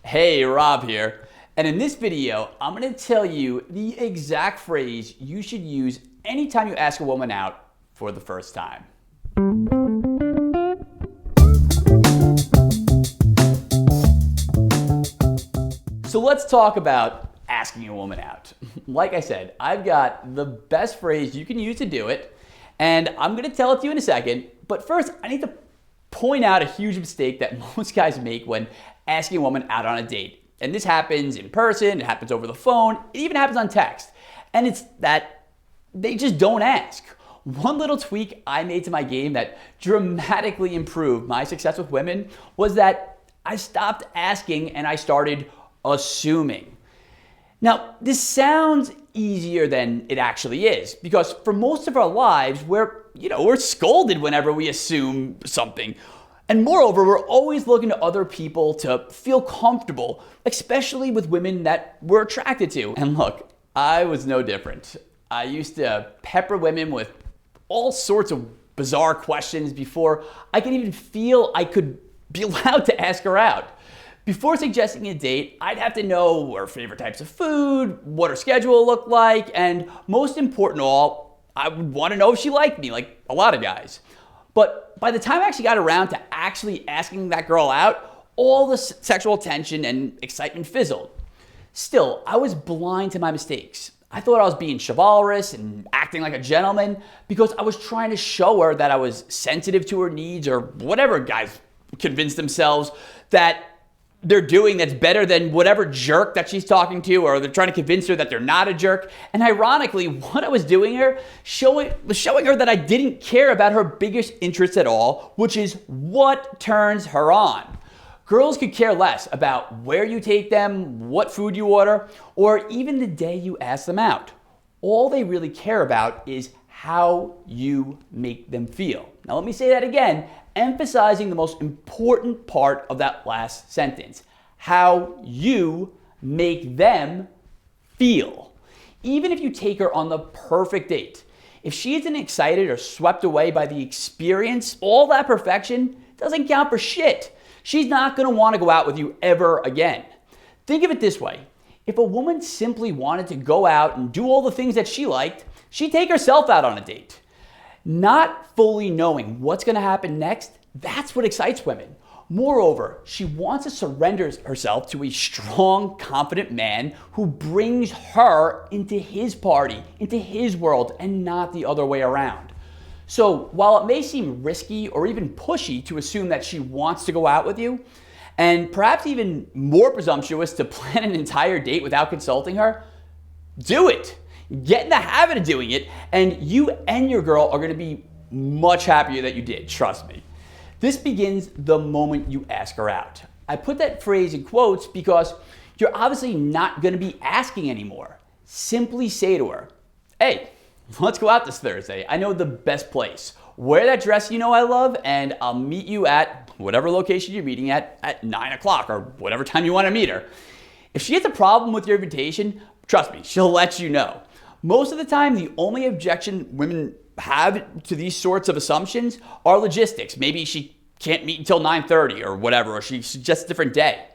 Hey, Rob here. And in this video, I'm gonna tell you the exact phrase you should use anytime you ask a woman out for the first time. So let's talk about asking a woman out. Like I said, I've got the best phrase you can use to do it, and I'm gonna tell it to you in a second. But first, I need to point out a huge mistake that most guys make when asking a woman out on a date. And this happens in person, it happens over the phone, it even happens on text. And it's that they just don't ask. One little tweak I made to my game that dramatically improved my success with women was that I stopped asking and I started assuming. Now, this sounds easier than it actually is, because for most of our lives, we're scolded whenever we assume something. And moreover, we're always looking to other people to feel comfortable, especially with women that we're attracted to. And look, I was no different. I used to pepper women with all sorts of bizarre questions before I could even feel I could be allowed to ask her out. Before suggesting a date, I'd have to know her favorite types of food, what her schedule looked like, and most important of all, I would want to know if she liked me, like a lot of guys. But by the time I actually got around to actually asking that girl out, all the sexual tension and excitement fizzled. Still, I was blind to my mistakes. I thought I was being chivalrous and acting like a gentleman because I was trying to show her that I was sensitive to her needs, or whatever guys convince themselves that they're doing that's better than whatever jerk that she's talking to, or they're trying to convince her that they're not a jerk. And ironically, what I was doing her, was showing her that I didn't care about her biggest interest at all, which is what turns her on. Girls could care less about where you take them, what food you order, or even the day you ask them out. All they really care about is how you make them feel. Now let me say that again, emphasizing the most important part of that last sentence: how you make them feel. Even if you take her on the perfect date, if she isn't excited or swept away by the experience, all that perfection doesn't count for shit. She's not gonna wanna go out with you ever again. Think of it this way: if a woman simply wanted to go out and do all the things that she liked, she'd take herself out on a date. Not fully knowing what's gonna happen next, that's what excites women. Moreover, she wants to surrender herself to a strong, confident man who brings her into his party, into his world, and not the other way around. So while it may seem risky or even pushy to assume that she wants to go out with you, and perhaps even more presumptuous to plan an entire date without consulting her, do it. Get in the habit of doing it, and you and your girl are gonna be much happier that you did, trust me. This begins the moment you ask her out. I put that phrase in quotes because you're obviously not gonna be asking anymore. Simply say to her, hey, let's go out this Thursday. I know the best place. Wear that dress you know I love, and I'll meet you at whatever location you're meeting at 9 o'clock or whatever time you wanna meet her. If she has a problem with your invitation, trust me, she'll let you know. Most of the time, the only objection women have to these sorts of assumptions are logistics. Maybe she can't meet until 9:30 or whatever, or she suggests a different day.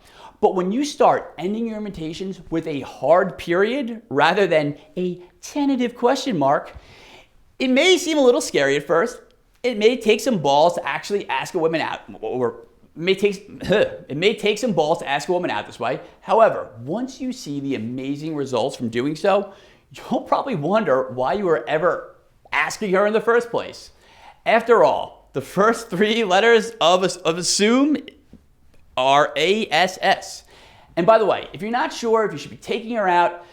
But when you start ending your invitations with a hard period rather than a tentative question mark, it may seem a little scary at first. It may take some balls to actually ask a woman out, or it may take some balls to ask a woman out this way. However, once you see the amazing results from doing so, you'll probably wonder why you were ever asking her in the first place. After all, the first three letters of assume are ASS. And by the way, if you're not sure if you should be taking her out,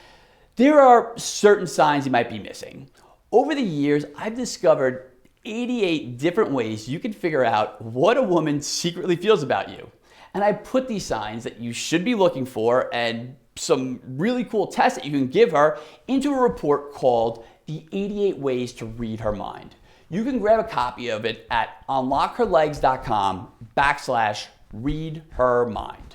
there are certain signs you might be missing. Over the years, I've discovered 88 different ways you can figure out what a woman secretly feels about you. And I put these signs that you should be looking for and some really cool tests that you can give her into a report called The 88 Ways to Read Her Mind. You can grab a copy of it at unlockherlegs.com/readhermind.